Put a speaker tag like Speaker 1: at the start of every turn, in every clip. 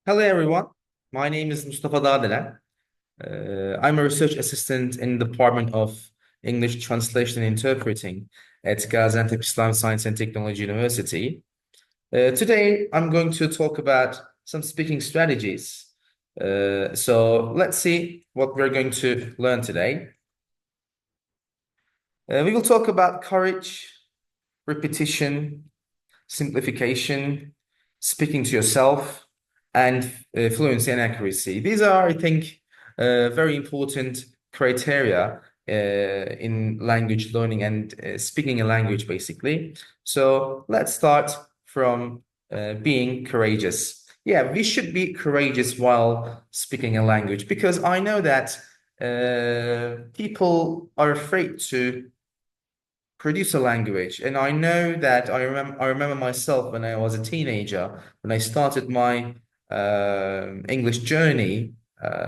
Speaker 1: Hello, everyone. My name is Mustafa Dağdelen. I'm a research assistant in the Department of English Translation and Interpreting at Gaziantep Islam Science and Technology University. Today, I'm going to talk about some speaking strategies. So let's see what we're going to learn today. We will talk about courage, repetition, simplification, speaking to yourself, and fluency and accuracy. These are, I think, very important criteria in language learning and speaking a language, basically. So let's start from being courageous. Yeah, we should be courageous while speaking a language because I know that people are afraid to produce a language. And I know that I remember myself when I was a teenager, when I started my English journey.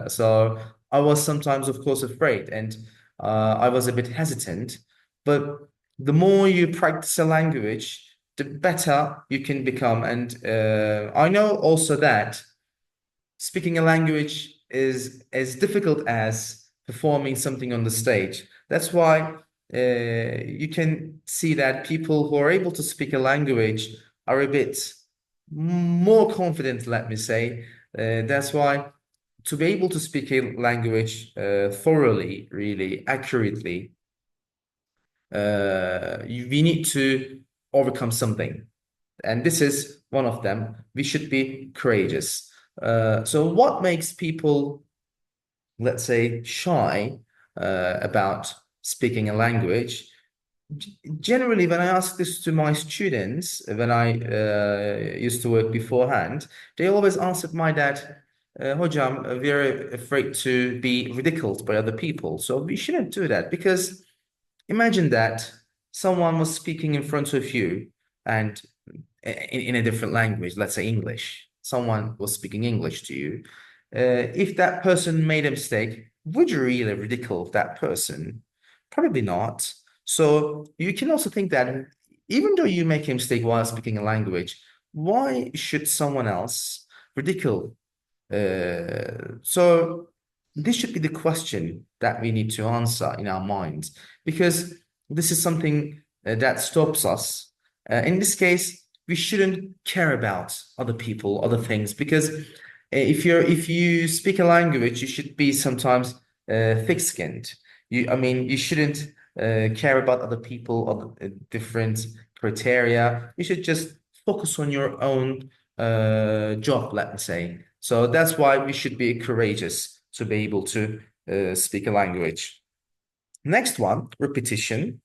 Speaker 1: So I was sometimes, of course, afraid and I was a bit hesitant. But the more you practice a language, the better you can become. And I know also that speaking a language is as difficult as performing something on the stage. That's why you can see that people who are able to speak a language are a bit more confident, let me say. That's why to be able to speak a language thoroughly, really accurately, we need to overcome something. And this is one of them. We should be courageous. So what makes people, let's say, shy about speaking a language? Generally, when I ask this to my students, when I used to work beforehand, they always answered my dad, Hocam, we're afraid to be ridiculed by other people. So we shouldn't do that because imagine that someone was speaking in front of you and in a different language, let's say English. Someone was speaking English to you. If that person made a mistake, would you really ridicule that person? Probably not. So you can also think that even though you make a mistake while speaking a language, why should someone else ridicule? So this should be the question that we need to answer in our minds because this is something that stops us. In this case, we shouldn't care about other people, other things, because if you speak a language, you should be sometimes thick-skinned. I mean, you shouldn't care about other people, other different criteria. You should just focus on your own job, let me say. So that's why we should be courageous to be able to speak a language. Next one, repetition.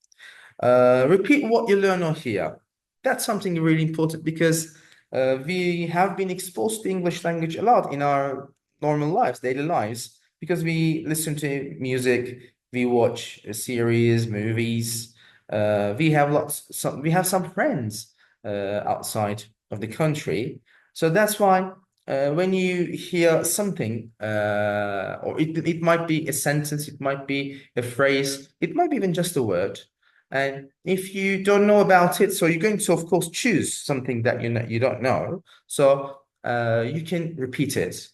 Speaker 1: Repeat what you learn or hear. That's something really important because we have been exposed to English language a lot in our normal lives, daily lives, because we listen to music, we watch series, movies. We have some friends outside of the country. So that's why when you hear something, or it might be a sentence, it might be a phrase, it might be even just a word. And if you don't know about it, so you're going to, of course, choose something that you don't know. So you can repeat it.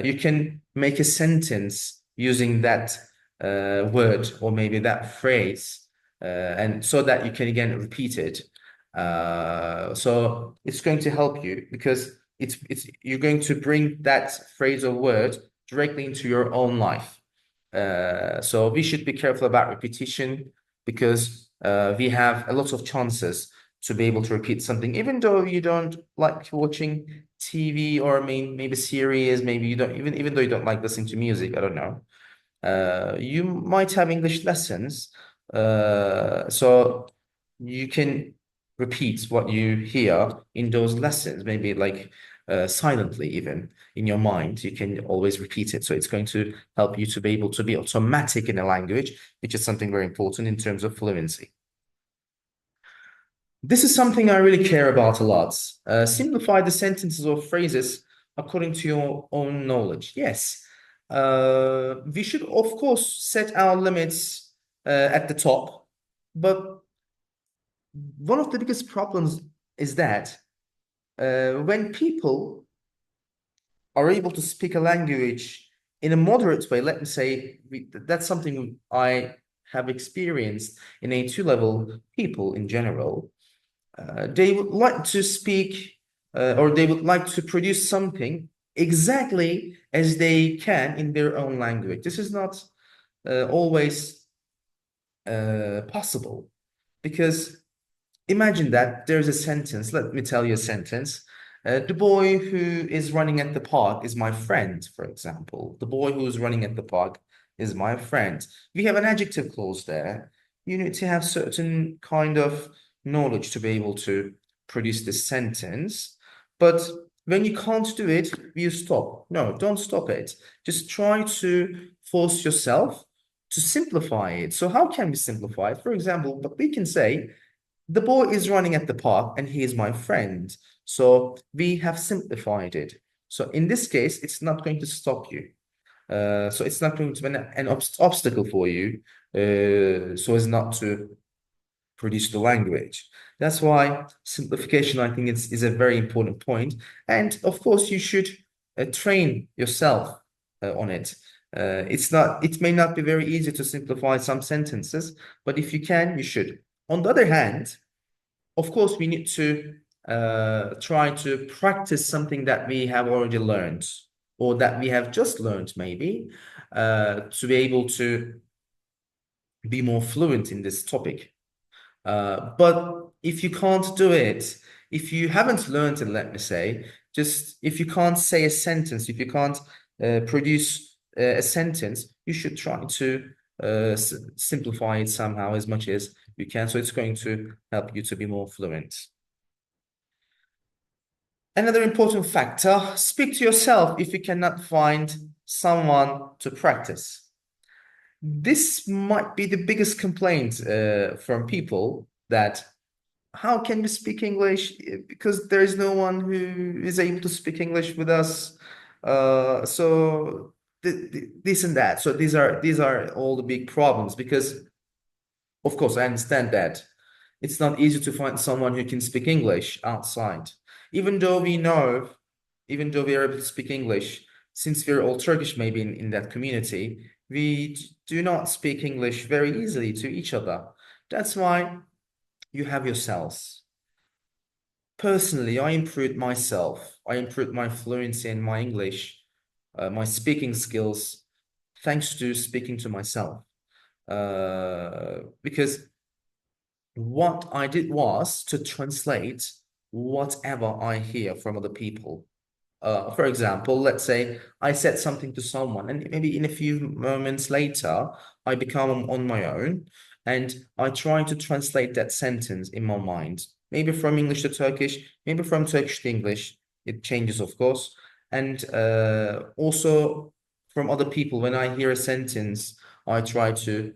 Speaker 1: You can make a sentence using that word or maybe that phrase, and so that you can again repeat it. So it's going to help you because it's you're going to bring that phrase or word directly into your own life. So we should be careful about repetition because we have a lot of chances to be able to repeat something, even though you don't like watching TV or maybe series, maybe you don't even though you don't like listening to music, I don't know. You might have English lessons, so you can repeat what you hear in those lessons, maybe like silently, even in your mind. You can always repeat it. So it's going to help you to be able to be automatic in a language, which is something very important in terms of fluency. This is something I really care about a lot. Simplify the sentences or phrases according to your own knowledge. Yes, we should, of course, set our limits at the top, but one of the biggest problems is that when people are able to speak a language in a moderate way, let me say, that's something I have experienced in A2 level people in general. They would like to speak or they would like to produce something exactly as they can in their own language. This is not always possible because imagine that there's a sentence. Let me tell you a sentence. The boy who is running at the park is my friend, for example. The boy who is running at the park is my friend. We have an adjective clause there. You need to have certain kind of knowledge to be able to produce this sentence. But when you can't do it, you stop. No, don't stop it. Just try to force yourself to simplify it. So how can we simplify it? For example, but we can say, the boy is running at the park and he is my friend. So we have simplified it. So in this case, it's not going to stop you. So it's not going to be an obstacle for you so as not to produce the language. That's why simplification, I think, is a very important point. And of course, you should train yourself on it. It may not be very easy to simplify some sentences, but if you can, you should. On the other hand, of course, we need to try to practice something that we have already learned or that we have just learned, maybe, to be able to be more fluent in this topic. But if you can't do it, if you haven't learned it, let me say, just if you can't say a sentence, if you can't produce a sentence, you should try to simplify it somehow as much as you can. So it's going to help you to be more fluent. Another important factor, speak to yourself if you cannot find someone to practice. This might be the biggest complaint from people that how can we speak English? Because there is no one who is able to speak English with us. So this and that. So these are all the big problems because, of course, I understand that it's not easy to find someone who can speak English outside. Even though we know, even though we are able to speak English, since we're all Turkish maybe in that community, we do not speak English very easily to each other. That's why you have yourselves. Personally, I improved myself. I improved my fluency in my English, my speaking skills, thanks to speaking to myself. Because what I did was to translate whatever I hear from other people. For example, let's say I said something to someone, and maybe in a few moments later, I become on my own, and I try to translate that sentence in my mind, maybe from English to Turkish, maybe from Turkish to English. It changes, of course, and also from other people. When I hear a sentence, I try to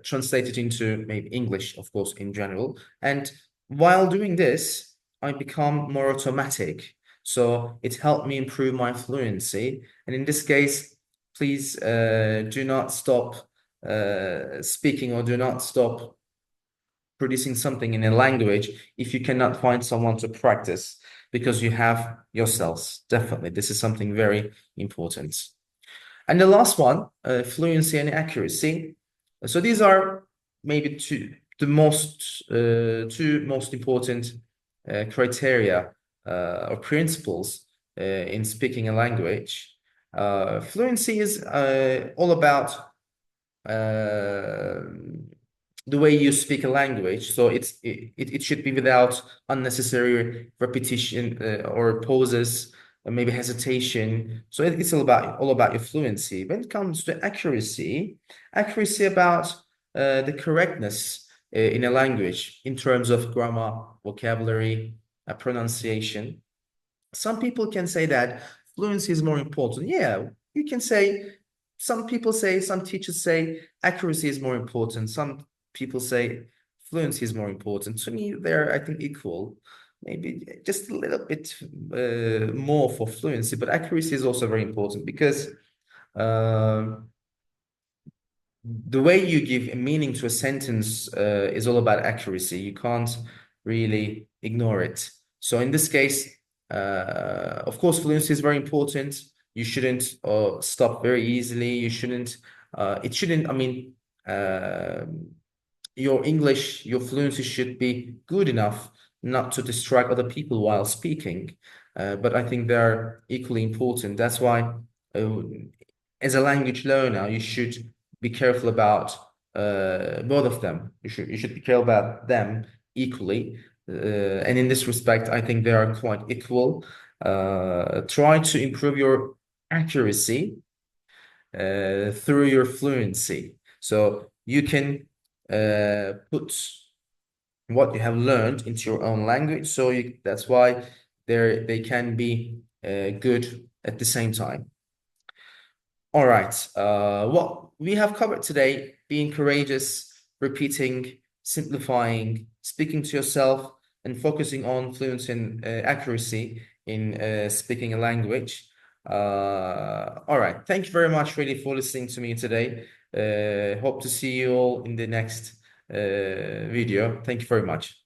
Speaker 1: translate it into maybe English, of course, in general. And while doing this, I become more automatic. So it helped me improve my fluency. And in this case, please do not stop speaking or do not stop producing something in a language if you cannot find someone to practice because you have yourselves. Definitely, this is something very important. And the last one, fluency and accuracy. So these are maybe two most important criteria or principles in speaking a language. Fluency is all about the way you speak a language. So it should be without unnecessary repetition or pauses, maybe hesitation. So it's all about your fluency. When it comes to accuracy, accuracy about the correctness in a language in terms of grammar, vocabulary, pronunciation. Some people can say that fluency is more important. Yeah, you can say, some people say, some teachers say accuracy is more important. Some people say fluency is more important. To me, they're, I think, equal. Maybe just a little bit more for fluency, but accuracy is also very important because the way you give a meaning to a sentence is all about accuracy. You can't really ignore it. So in this case, Of course, fluency is very important. You shouldn't stop very easily. You shouldn't. It shouldn't. I mean, your English, your fluency should be good enough not to distract other people while speaking. But I think they're equally important. That's why, uh, as a language learner, you should be careful about both of them. You should be careful about them equally. And in this respect, I think they are quite equal. Try to improve your accuracy through your fluency. So you can put what you have learned into your own language. So that's why they can be good at the same time. All right. What we have covered today: being courageous, repeating, simplifying, speaking to yourself, and focusing on fluency and accuracy in speaking a language. All right. Thank you very much, really, for listening to me today. Hope to see you all in the next video. Thank you very much.